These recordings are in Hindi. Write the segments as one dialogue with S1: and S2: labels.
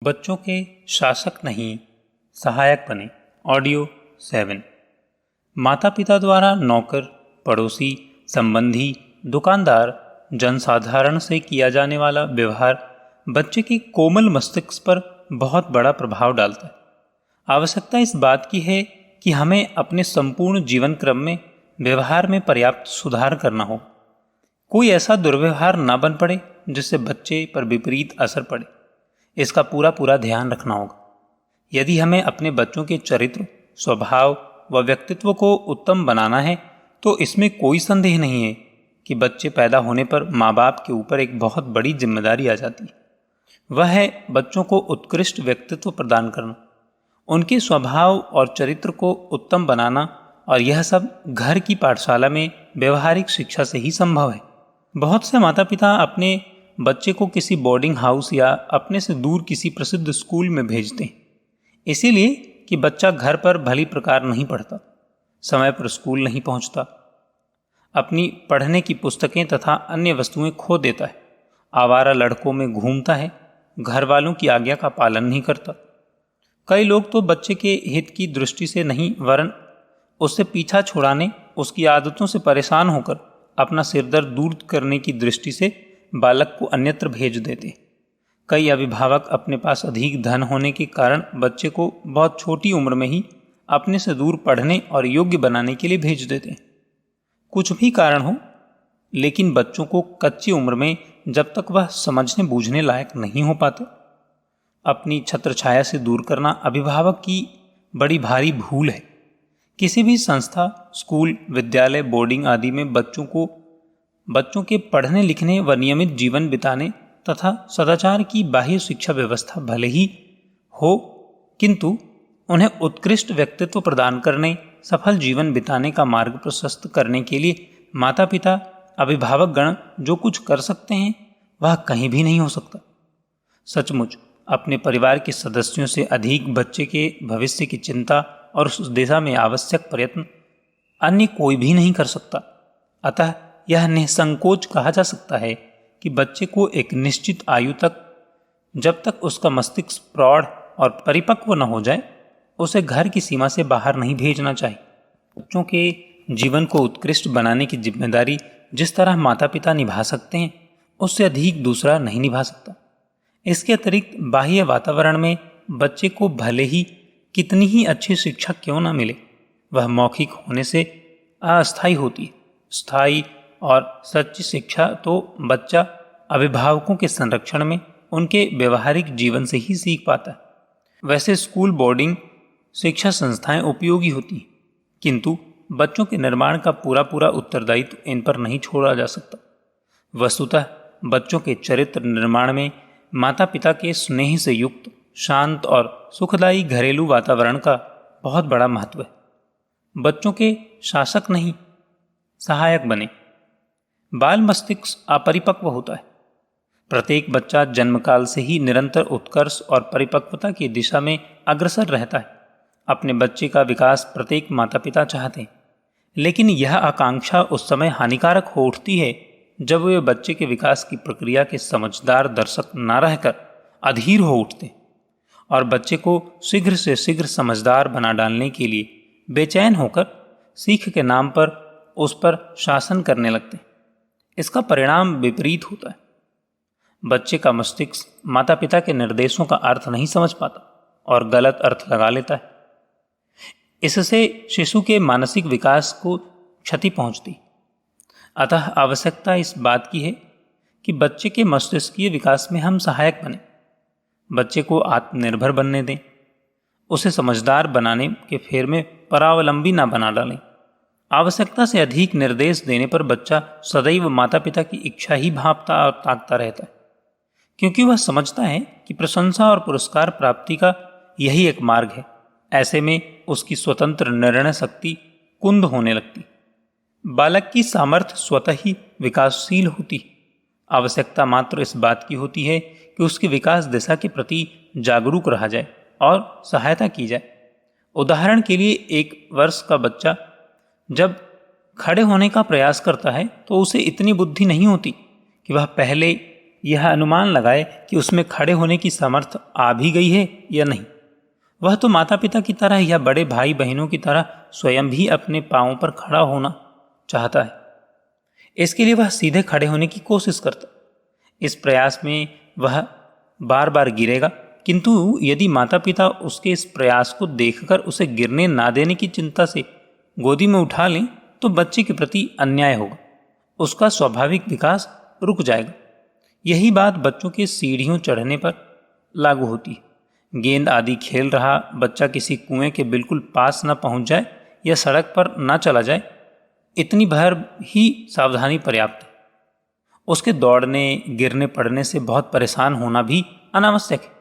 S1: बच्चों के शासक नहीं, सहायक बने। ऑडियो 7। माता पिता द्वारा नौकर, पड़ोसी, संबंधी, दुकानदार, जनसाधारण से किया जाने वाला व्यवहार बच्चे के कोमल मस्तिष्क पर बहुत बड़ा प्रभाव डालता है। आवश्यकता इस बात की है कि हमें अपने संपूर्ण जीवन क्रम में व्यवहार में पर्याप्त सुधार करना हो। कोई ऐसा दुर्व्यवहार ना बन पड़े जिससे बच्चे पर विपरीत असर पड़े। इसका पूरा ध्यान रखना होगा। यदि हमें अपने बच्चों के चरित्र, स्वभाव व व्यक्तित्व को उत्तम बनाना है तो इसमें कोई संदेह नहीं है कि बच्चे पैदा होने पर माँ बाप के ऊपर एक बहुत बड़ी जिम्मेदारी आ जाती है। वह है बच्चों को उत्कृष्ट व्यक्तित्व प्रदान करना, उनके स्वभाव और चरित्र को उत्तम बनाना, और यह सब घर की पाठशाला में व्यवहारिक शिक्षा से ही संभव है। बहुत से माता पिता अपने बच्चे को किसी बोर्डिंग हाउस या अपने से दूर किसी प्रसिद्ध स्कूल में भेजते हैं, इसीलिए कि बच्चा घर पर भली प्रकार नहीं पढ़ता, समय पर स्कूल नहीं पहुंचता, अपनी पढ़ने की पुस्तकें तथा अन्य वस्तुएं खो देता है, आवारा लड़कों में घूमता है, घर वालों की आज्ञा का पालन नहीं करता। कई लोग तो बच्चे के हित की दृष्टि से नहीं वरन उससे पीछा छुड़ाने, उसकी आदतों से परेशान होकर अपना सिरदर्द दूर करने की दृष्टि से बालक को अन्यत्र भेज देते। कई अभिभावक अपने पास अधिक धन होने के कारण बच्चे को बहुत छोटी उम्र में ही अपने से दूर पढ़ने और योग्य बनाने के लिए भेज देते हैं। कुछ भी कारण हो, लेकिन बच्चों को कच्ची उम्र में जब तक वह समझने बूझने लायक नहीं हो पाते, अपनी छत्रछाया से दूर करना अभिभावक की बड़ी भारी भूल है। किसी भी संस्था, स्कूल, विद्यालय, बोर्डिंग आदि में बच्चों के पढ़ने लिखने व नियमित जीवन बिताने तथा सदाचार की बाह्य शिक्षा व्यवस्था भले ही हो, किंतु उन्हें उत्कृष्ट व्यक्तित्व प्रदान करने, सफल जीवन बिताने का मार्ग प्रशस्त करने के लिए माता पिता, अभिभावक गण जो कुछ कर सकते हैं वह कहीं भी नहीं हो सकता। सचमुच अपने परिवार के सदस्यों से अधिक बच्चे के भविष्य की चिंता और उस दिशा में आवश्यक प्रयत्न अन्य कोई भी नहीं कर सकता। अतः यह निसंकोच कहा जा सकता है कि बच्चे को एक निश्चित आयु तक, जब तक उसका मस्तिष्क प्रौढ़ और परिपक्व न हो जाए, उसे घर की सीमा से बाहर नहीं भेजना चाहिए। बच्चों के जीवन को उत्कृष्ट बनाने की जिम्मेदारी जिस तरह माता पिता निभा सकते हैं, उससे अधिक दूसरा नहीं निभा सकता। इसके अतिरिक्त बाह्य वातावरण में बच्चे को भले ही कितनी ही अच्छी शिक्षा क्यों न मिले, वह मौखिक होने से अस्थायी होती है। स्थायी और सच्ची शिक्षा तो बच्चा अभिभावकों के संरक्षण में उनके व्यवहारिक जीवन से ही सीख पाता है। वैसे स्कूल, बोर्डिंग शिक्षा संस्थाएं उपयोगी होती हैं, किंतु बच्चों के निर्माण का पूरा उत्तरदायित्व इन पर नहीं छोड़ा जा सकता। वस्तुतः बच्चों के चरित्र निर्माण में माता पिता के स्नेह से युक्त, शांत और सुखदायी घरेलू वातावरण का बहुत बड़ा महत्व है। बच्चों के शासक नहीं, सहायक बने। बाल मस्तिष्क अपरिपक्व होता है। प्रत्येक बच्चा जन्मकाल से ही निरंतर उत्कर्ष और परिपक्वता की दिशा में अग्रसर रहता है। अपने बच्चे का विकास प्रत्येक माता पिता चाहते हैं, लेकिन यह आकांक्षा उस समय हानिकारक हो उठती है जब वे बच्चे के विकास की प्रक्रिया के समझदार दर्शक न रहकर अधीर हो उठते और बच्चे को शीघ्र से शीघ्र समझदार बना डालने के लिए बेचैन होकर सीख के नाम पर उस पर शासन करने लगते हैं। इसका परिणाम विपरीत होता है। बच्चे का मस्तिष्क माता पिता के निर्देशों का अर्थ नहीं समझ पाता और गलत अर्थ लगा लेता है। इससे शिशु के मानसिक विकास को क्षति पहुंचती। अतः आवश्यकता इस बात की है कि बच्चे के मस्तिष्कीय विकास में हम सहायक बने, बच्चे को आत्मनिर्भर बनने दें, उसे समझदार बनाने के फेर में परावलंबी ना बना डालें। आवश्यकता से अधिक निर्देश देने पर बच्चा सदैव माता पिता की इच्छा ही भांपता और ताकता रहता है, क्योंकि वह समझता है कि प्रशंसा और पुरस्कार प्राप्ति का यही एक मार्ग है। ऐसे में उसकी स्वतंत्र निर्णय शक्ति कुंद होने लगती। बालक की सामर्थ्य स्वतः ही विकासशील होती। आवश्यकता मात्र इस बात की होती है कि उसकी विकास दिशा के प्रति जागरूक रहा जाए और सहायता की जाए। उदाहरण के लिए 1 वर्ष का बच्चा जब खड़े होने का प्रयास करता है तो उसे इतनी बुद्धि नहीं होती कि वह पहले यह अनुमान लगाए कि उसमें खड़े होने की सामर्थ्य आ भी गई है या नहीं। वह तो माता पिता की तरह या बड़े भाई बहनों की तरह स्वयं भी अपने पांवों पर खड़ा होना चाहता है। इसके लिए वह सीधे खड़े होने की कोशिश करता। इस प्रयास में वह बार बार गिरेगा, किंतु यदि माता पिता उसके इस प्रयास को देखकर उसे गिरने ना देने की चिंता से गोदी में उठा लें तो बच्चे के प्रति अन्याय होगा, उसका स्वाभाविक विकास रुक जाएगा। यही बात बच्चों के सीढ़ियों चढ़ने पर लागू होती है। गेंद आदि खेल रहा बच्चा किसी कुएं के बिल्कुल पास न पहुंच जाए या सड़क पर न चला जाए, इतनी भर ही सावधानी पर्याप्त है। उसके दौड़ने गिरने पड़ने से बहुत परेशान होना भी अनावश्यक है।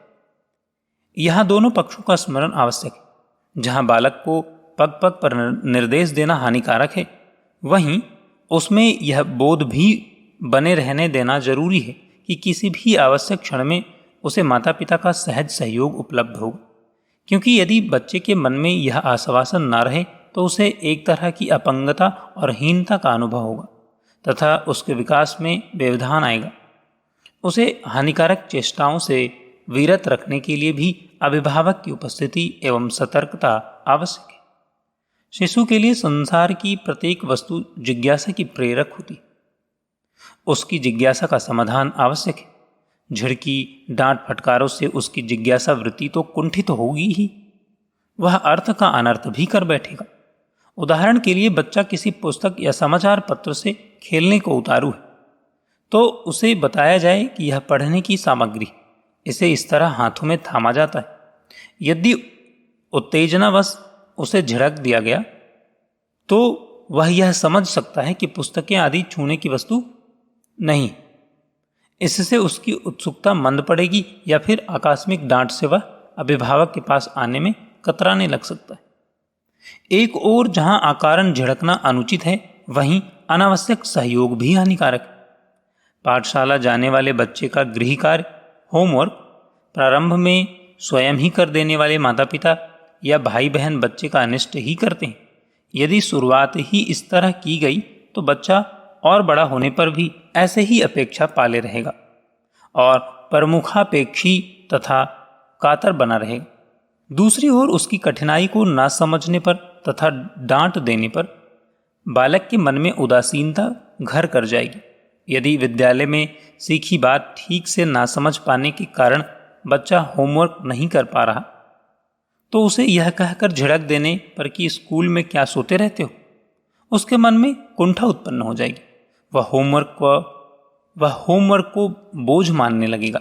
S1: यहाँ दोनों पक्षों का स्मरण आवश्यक है। जहाँ बालक को पग पग पर निर्देश देना हानिकारक है, वहीं उसमें यह बोध भी बने रहने देना जरूरी है कि किसी भी आवश्यक क्षण में उसे माता पिता का सहज सहयोग उपलब्ध होगा। क्योंकि यदि बच्चे के मन में यह आश्वासन न रहे तो उसे एक तरह की अपंगता और हीनता का अनुभव होगा तथा उसके विकास में व्यवधान आएगा। उसे हानिकारक चेष्टाओं से विरत रखने के लिए भी अभिभावक की उपस्थिति एवं सतर्कता आवश्यक है। शिशु के लिए संसार की प्रत्येक वस्तु जिज्ञासा की प्रेरक होती। उसकी जिज्ञासा का समाधान आवश्यक है। झिड़की डांट फटकारों से उसकी जिज्ञासा वृत्ति तो कुंठित होगी ही, वह अर्थ का अनर्थ भी कर बैठेगा। उदाहरण के लिए बच्चा किसी पुस्तक या समाचार पत्र से खेलने को उतारू है तो उसे बताया जाए कि यह पढ़ने की सामग्री, इसे इस तरह हाथों में थामा जाता है। यदि उत्तेजनावश उसे झिड़क दिया गया तो वह यह समझ सकता है कि पुस्तकें आदि छूने की वस्तु नहीं। इससे उसकी उत्सुकता मंद पड़ेगी या फिर आकस्मिक डांट से वह अभिभावक के पास आने में कतराने लग सकता है। एक ओर जहां अकारण झिड़कना अनुचित है, वहीं अनावश्यक सहयोग भी हानिकारक है। पाठशाला जाने वाले बच्चे का गृह कार्य, होमवर्क प्रारंभ में स्वयं ही कर देने वाले माता पिता या भाई बहन बच्चे का अनिष्ट ही करते हैं। यदि शुरुआत ही इस तरह की गई तो बच्चा और बड़ा होने पर भी ऐसे ही अपेक्षा पाले रहेगा और प्रमुखापेक्षी तथा कातर बना रहेगा। दूसरी ओर उसकी कठिनाई को ना समझने पर तथा डांट देने पर बालक के मन में उदासीनता घर कर जाएगी। यदि विद्यालय में सीखी बात ठीक से ना समझ पाने के कारण बच्चा होमवर्क नहीं कर पा रहा तो उसे यह कहकर झिड़क देने पर कि स्कूल में क्या सोते रहते हो, उसके मन में कुंठा उत्पन्न हो जाएगी। वह होमवर्क को बोझ मानने लगेगा,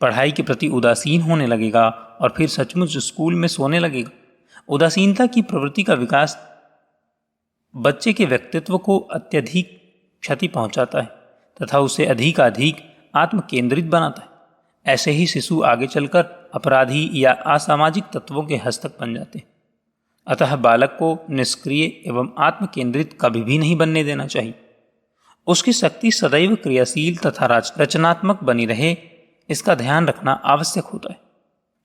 S1: पढ़ाई के प्रति उदासीन होने लगेगा और फिर सचमुच स्कूल में सोने लगेगा। उदासीनता की प्रवृत्ति का विकास बच्चे के व्यक्तित्व को अत्यधिक क्षति पहुंचाता है तथा उसे अधिक आत्म केंद्रित बनाता है। ऐसे ही शिशु आगे चलकर अपराधी या असामाजिक तत्वों के हस्तक बन जाते हैं। अतः बालक को निष्क्रिय एवं आत्म केंद्रित कभी भी नहीं बनने देना चाहिए। उसकी शक्ति सदैव क्रियाशील तथा रचनात्मक बनी रहे, इसका ध्यान रखना आवश्यक होता है।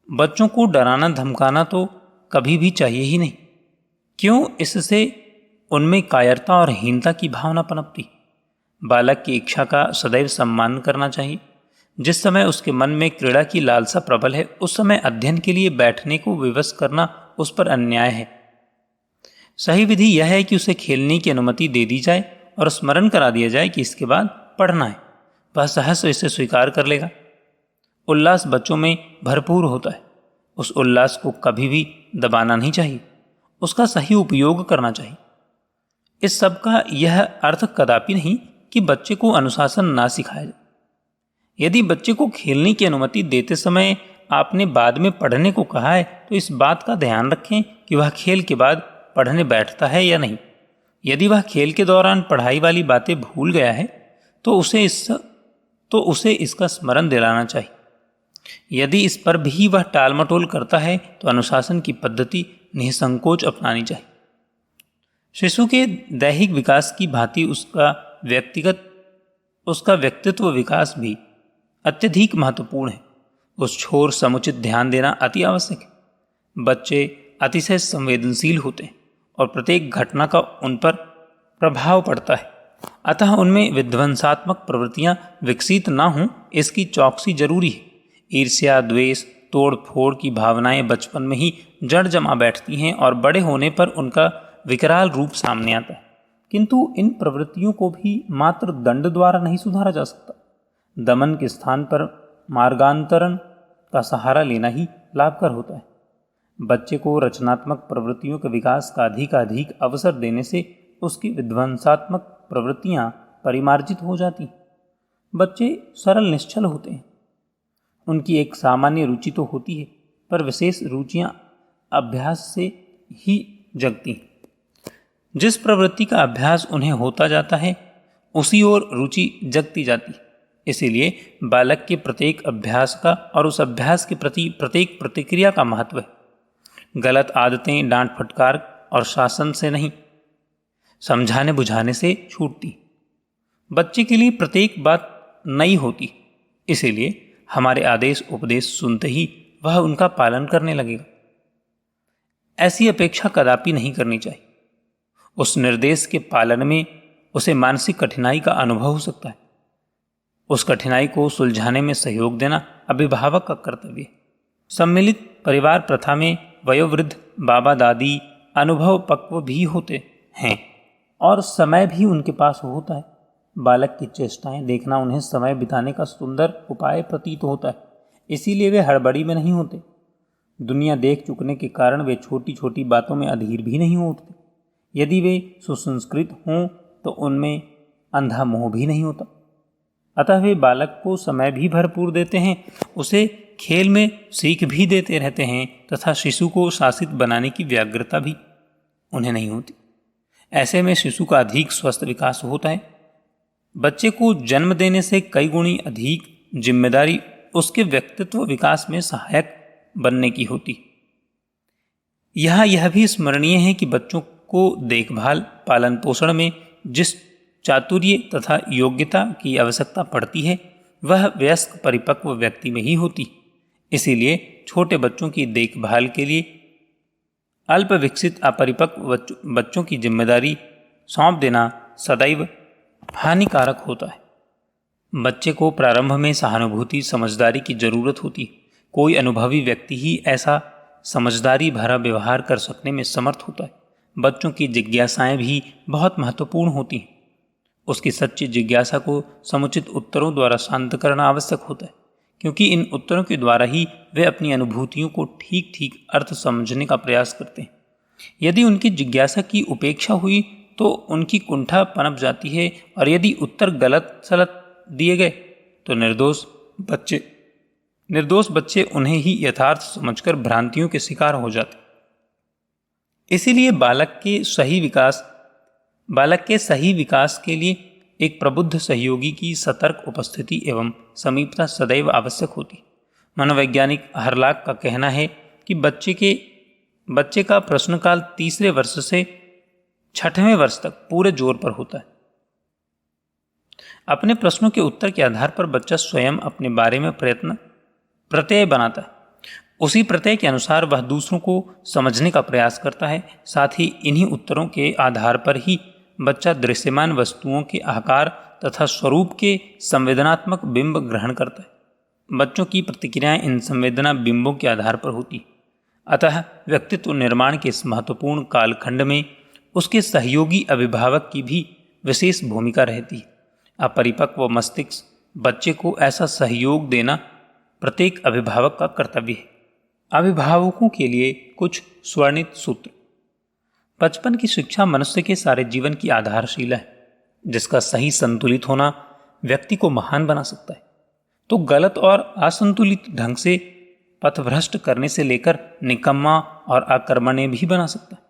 S1: बच्चों को डराना धमकाना तो कभी भी चाहिए ही नहीं। क्यों? इससे उनमें कायरता और हीनता की भावना पनपती। बालक की इच्छा का सदैव सम्मान करना चाहिए। जिस समय उसके मन में क्रीड़ा की लालसा प्रबल है, उस समय अध्ययन के लिए बैठने को विवश करना उस पर अन्याय है। सही विधि यह है कि उसे खेलने की अनुमति दे दी जाए और स्मरण करा दिया जाए कि इसके बाद पढ़ना है। वह सहर्ष इसे स्वीकार कर लेगा। उल्लास बच्चों में भरपूर होता है। उस उल्लास को कभी भी दबाना नहीं चाहिए, उसका सही उपयोग करना चाहिए। इस सब का यह अर्थ कदापि नहीं कि बच्चे को अनुशासन ना सिखाया जाए। यदि बच्चे को खेलने की अनुमति देते समय आपने बाद में पढ़ने को कहा है तो इस बात का ध्यान रखें कि वह खेल के बाद पढ़ने बैठता है या नहीं। यदि वह खेल के दौरान पढ़ाई वाली बातें भूल गया है तो उसे इसका स्मरण दिलाना चाहिए। यदि इस पर भी वह टालमटोल करता है तो अनुशासन की पद्धति निसंकोच अपनानी चाहिए। शिशु के दैहिक विकास की भांति उसका व्यक्तित्व विकास भी अत्यधिक महत्वपूर्ण है। उस छोर समुचित ध्यान देना अति आवश्यक है। बच्चे अतिशय संवेदनशील होते हैं और प्रत्येक घटना का उन पर प्रभाव पड़ता है। अतः उनमें विध्वंसात्मक प्रवृत्तियां विकसित न हों, इसकी चौकसी जरूरी है। ईर्ष्या, द्वेष, तोड़ फोड़ की भावनाएं बचपन में ही जड़ जमा बैठती हैं और बड़े होने पर उनका विकराल रूप सामने आता है। किंतु इन प्रवृत्तियों को भी मात्र दंड द्वारा नहीं सुधारा जा सकता। दमन के स्थान पर मार्गांतरण का सहारा लेना ही लाभकर होता है। बच्चे को रचनात्मक प्रवृत्तियों के विकास का अधिक अवसर देने से उसकी विध्वंसात्मक प्रवृत्तियां परिमार्जित हो जाती हैं। बच्चे सरल निश्चल होते हैं। उनकी एक सामान्य रुचि तो होती है, पर विशेष रुचियां अभ्यास से ही जगती हैं। जिस प्रवृत्ति का अभ्यास उन्हें होता जाता है, उसी ओर रुचि जगती जाती है। इसीलिए बालक के प्रत्येक अभ्यास का और उस अभ्यास के प्रति प्रत्येक प्रतिक्रिया का महत्व है। गलत आदतें डांट फटकार और शासन से नहीं, समझाने बुझाने से छूटती। बच्चे के लिए प्रत्येक बात नई होती, इसीलिए हमारे आदेश उपदेश सुनते ही वह उनका पालन करने लगेगा। ऐसी अपेक्षा कदापि नहीं करनी चाहिए। उस निर्देश के पालन में उसे मानसिक कठिनाई का अनुभव हो सकता है। उस कठिनाई को सुलझाने में सहयोग देना अभिभावक का कर्तव्य है। सम्मिलित परिवार प्रथा में वयोवृद्ध बाबा दादी अनुभव पक्व भी होते हैं और समय भी उनके पास होता है। बालक की चेष्टाएं देखना उन्हें समय बिताने का सुंदर उपाय प्रतीत होता है, इसीलिए वे हड़बड़ी में नहीं होते। दुनिया देख चुकने के कारण वे छोटी छोटी बातों में अधीर भी नहीं हो उठते। यदि वे सुसंस्कृत हों तो उनमें अंधा मोह भी नहीं होता। अतः वे बालक को समय भी भरपूर देते हैं, उसे खेल में सीख भी देते रहते हैं तथा शिशु को शासित बनाने की व्यग्रता भी उन्हें नहीं होती। ऐसे में शिशु का अधिक स्वस्थ विकास होता है। बच्चे को जन्म देने से कई गुणी अधिक जिम्मेदारी उसके व्यक्तित्व विकास में सहायक बनने की होती। यहाँ यह भी स्मरणीय है कि बच्चों को देखभाल पालन पोषण में जिस चातुर्य तथा योग्यता की आवश्यकता पड़ती है, वह वयस्क परिपक्व व्यक्ति में ही होती। इसीलिए छोटे बच्चों की देखभाल के लिए अल्प विकसित अपरिपक्व बच्चों की जिम्मेदारी सौंप देना सदैव हानिकारक होता है। बच्चे को प्रारंभ में सहानुभूति समझदारी की जरूरत होती है। कोई अनुभवी व्यक्ति ही ऐसा समझदारी भरा व्यवहार कर सकने में समर्थ होता है। बच्चों की जिज्ञासाएं भी बहुत महत्वपूर्ण होती हैं। उसकी सच्ची जिज्ञासा को समुचित उत्तरों द्वारा शांत करना आवश्यक होता है, क्योंकि इन उत्तरों के द्वारा ही वे अपनी अनुभूतियों को ठीक ठीक अर्थ समझने का प्रयास करते हैं। यदि उनकी जिज्ञासा की उपेक्षा हुई तो उनकी कुंठा पनप जाती है, और यदि उत्तर गलत सलत दिए गए तो निर्दोष बच्चे उन्हें ही यथार्थ समझकर भ्रांतियों के शिकार हो जाते। इसीलिए बालक के सही विकास के लिए एक प्रबुद्ध सहयोगी की सतर्क उपस्थिति एवं समीपता सदैव आवश्यक होती। मनोवैज्ञानिक हरलाक का कहना है कि बच्चे का प्रश्नकाल तीसरे वर्ष से 6वें वर्ष तक पूरे जोर पर होता है। अपने प्रश्नों के उत्तर के आधार पर बच्चा स्वयं अपने बारे में प्रत्यय बनाता है। उसी प्रत्यय के अनुसार वह दूसरों को समझने का प्रयास करता है। साथ ही इन्हीं उत्तरों के आधार पर ही बच्चा दृश्यमान वस्तुओं के आकार तथा स्वरूप के संवेदनात्मक बिंब ग्रहण करता है। बच्चों की प्रतिक्रियाएं इन संवेदना बिंबों के आधार पर होती। अतः व्यक्तित्व निर्माण के इस महत्वपूर्ण कालखंड में उसके सहयोगी अभिभावक की भी विशेष भूमिका रहती है। अपरिपक्व मस्तिष्क बच्चे को ऐसा सहयोग देना प्रत्येक अभिभावक का कर्तव्य है। अभिभावकों के लिए कुछ स्वर्णित सूत्र। बचपन की शिक्षा मनुष्य के सारे जीवन की आधारशिला है, जिसका सही संतुलित होना व्यक्ति को महान बना सकता है, तो गलत और असंतुलित ढंग से पथभ्रष्ट करने से लेकर निकम्मा और अकर्मण्य भी बना सकता है।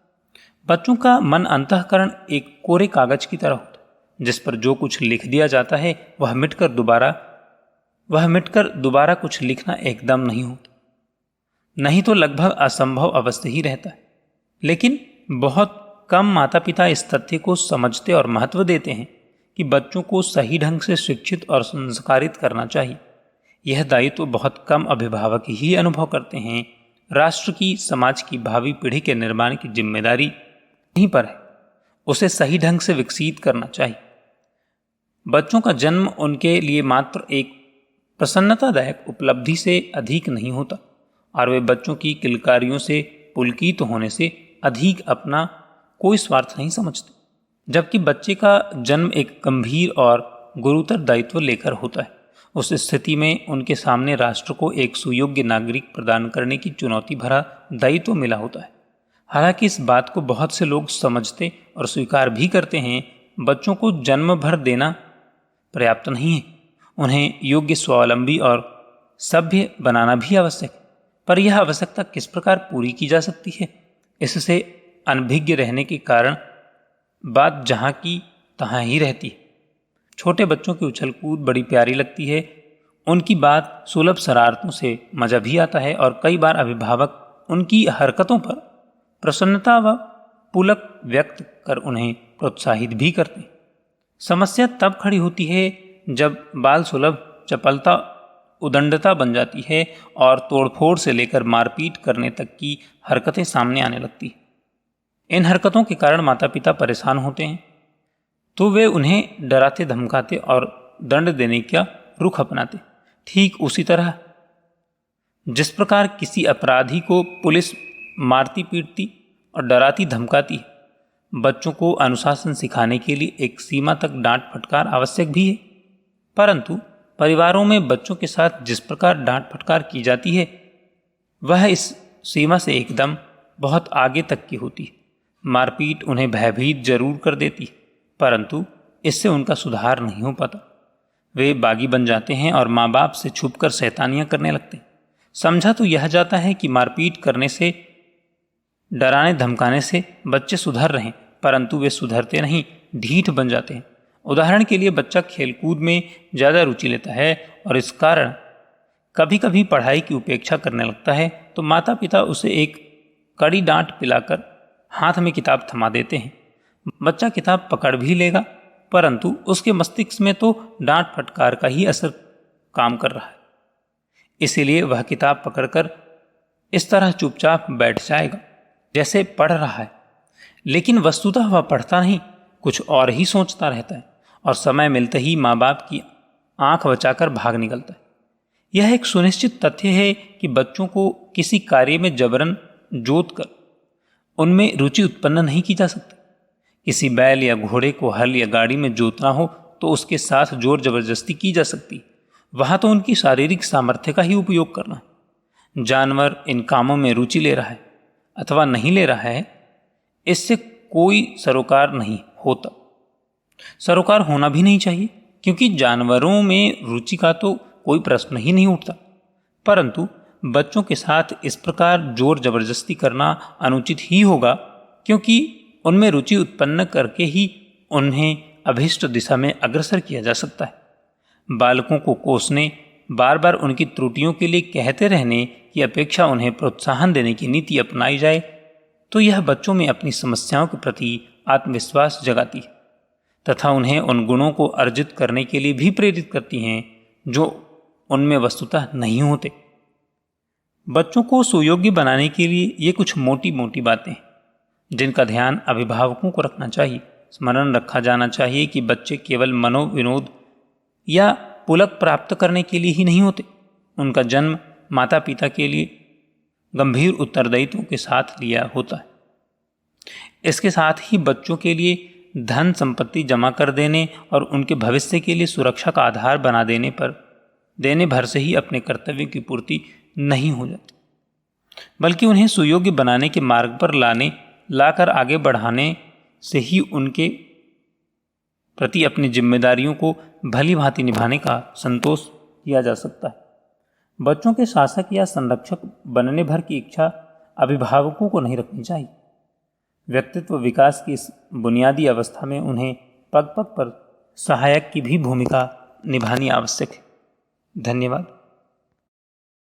S1: बच्चों का मन अंतःकरण एक कोरे कागज की तरह होता है, जिस पर जो कुछ लिख दिया जाता है वह मिटकर दोबारा कुछ लिखना एकदम नहीं होता, नहीं तो लगभग असंभव अवस्था ही रहता है। लेकिन बहुत कम माता पिता इस तथ्य को समझते और महत्व देते हैं कि बच्चों को सही ढंग से शिक्षित और संस्कारित करना चाहिए। यह दायित्व बहुत कम अभिभावक ही अनुभव करते हैं। राष्ट्र की, समाज की भावी पीढ़ी के निर्माण की जिम्मेदारी यहीं पर है। उसे सही ढंग से विकसित करना चाहिए। बच्चों का जन्म उनके लिए मात्र एक प्रसन्नतादायक उपलब्धि से अधिक नहीं होता और वे बच्चों की किलकारियों से पुलकित होने से अधिक अपना कोई स्वार्थ नहीं समझते। जबकि बच्चे का जन्म एक गंभीर और गुरुतर दायित्व लेकर होता है। उस स्थिति में उनके सामने राष्ट्र को एक सुयोग्य नागरिक प्रदान करने की चुनौती भरा दायित्व मिला होता है। हालांकि इस बात को बहुत से लोग समझते और स्वीकार भी करते हैं, बच्चों को जन्म भर देना पर्याप्त नहीं है। उन्हें योग्य, स्वावलंबी और सभ्य बनाना भी आवश्यक है। पर यह आवश्यकता किस प्रकार पूरी की जा सकती है, इससे अनभिज्ञ रहने के कारण बात जहाँ की तहाँ ही रहती है। छोटे बच्चों की उछल कूद बड़ी प्यारी लगती है। उनकी बात सुलभ शरारतों से मजा भी आता है और कई बार अभिभावक उनकी हरकतों पर प्रसन्नता व पुलक व्यक्त कर उन्हें प्रोत्साहित भी करते हैं। समस्या तब खड़ी होती है जब बाल सुलभ चपलता उदंडता बन जाती है और तोड़फोड़ से लेकर मारपीट करने तक की हरकतें सामने आने लगती हैं। इन हरकतों के कारण माता पिता परेशान होते हैं तो वे उन्हें डराते धमकाते और दंड देने का रुख अपनाते। ठीक उसी तरह जिस प्रकार किसी अपराधी को पुलिस मारती पीटती और डराती धमकाती है, बच्चों को अनुशासन सिखाने के लिए एक सीमा तक डांट फटकार आवश्यक भी है। परंतु परिवारों में बच्चों के साथ जिस प्रकार डांट फटकार की जाती है, वह इस सीमा से एकदम बहुत आगे तक की होती है। मारपीट उन्हें भयभीत जरूर कर देती है, परंतु इससे उनका सुधार नहीं हो पाता। वे बागी बन जाते हैं और माँ बाप से छुपकर शैतानियाँ करने लगते हैं। समझा तो यह जाता है कि मारपीट करने से, डराने धमकाने से बच्चे सुधर रहे हैं, परंतु वे सुधरते नहीं, ढीठ बन जाते हैं। उदाहरण के लिए बच्चा खेलकूद में ज़्यादा रुचि लेता है और इस कारण कभी कभी पढ़ाई की उपेक्षा करने लगता है, तो माता पिता उसे एक कड़ी डांट पिलाकर हाथ में किताब थमा देते हैं। बच्चा किताब पकड़ भी लेगा, परंतु उसके मस्तिष्क में तो डांट फटकार का ही असर काम कर रहा है। इसीलिए वह किताब पकड़कर इस तरह चुपचाप बैठ जाएगा जैसे पढ़ रहा है, लेकिन वस्तुतः वह पढ़ता नहीं, कुछ और ही सोचता रहता है और समय मिलते ही माँ बाप की आंख बचाकर भाग निकलता है। यह एक सुनिश्चित तथ्य है कि बच्चों को किसी कार्य में जबरन जोत कर उनमें रुचि उत्पन्न नहीं की जा सकती। किसी बैल या घोड़े को हल या गाड़ी में जोतना हो तो उसके साथ जोर जबरदस्ती की जा सकती। वहाँ तो उनकी शारीरिक सामर्थ्य का ही उपयोग करना है। जानवर इन कामों में रुचि ले रहा है अथवा नहीं ले रहा है, इससे कोई सरोकार नहीं होता। सरोकार होना भी नहीं चाहिए, क्योंकि जानवरों में रुचि का तो कोई प्रश्न ही नहीं उठता। परंतु बच्चों के साथ इस प्रकार जोर जबरदस्ती करना अनुचित ही होगा, क्योंकि उनमें रुचि उत्पन्न करके ही उन्हें अभिष्ट दिशा में अग्रसर किया जा सकता है। बालकों को कोसने, बार बार उनकी त्रुटियों के लिए कहते रहने की अपेक्षा उन्हें प्रोत्साहन देने की नीति अपनाई जाए तो यह बच्चों में अपनी समस्याओं के प्रति आत्मविश्वास जगाती है तथा उन्हें उन गुणों को अर्जित करने के लिए भी प्रेरित करती हैं जो उनमें वस्तुतः नहीं होते। बच्चों को सुयोग्य बनाने के लिए ये कुछ मोटी मोटी बातें हैं जिनका ध्यान अभिभावकों को रखना चाहिए। स्मरण रखा जाना चाहिए कि बच्चे केवल मनोविनोद या पुलक प्राप्त करने के लिए ही नहीं होते। उनका जन्म माता पिता के लिए गंभीर उत्तरदायित्वों के साथ लिया होता है। इसके साथ ही बच्चों के लिए धन संपत्ति जमा कर देने और उनके भविष्य के लिए सुरक्षा का आधार बना देने भर से ही अपने कर्तव्य की पूर्ति नहीं हो जाती, बल्कि उन्हें सुयोग्य बनाने के मार्ग पर लाकर आगे बढ़ाने से ही उनके प्रति अपनी जिम्मेदारियों को भली भांति निभाने का संतोष किया जा सकता है। बच्चों के शासक या संरक्षक बनने भर की इच्छा अभिभावकों को नहीं रखनी चाहिए। व्यक्तित्व विकास की इस बुनियादी अवस्था में उन्हें पग पग पर सहायक की भी भूमिका निभानी आवश्यक है। धन्यवाद।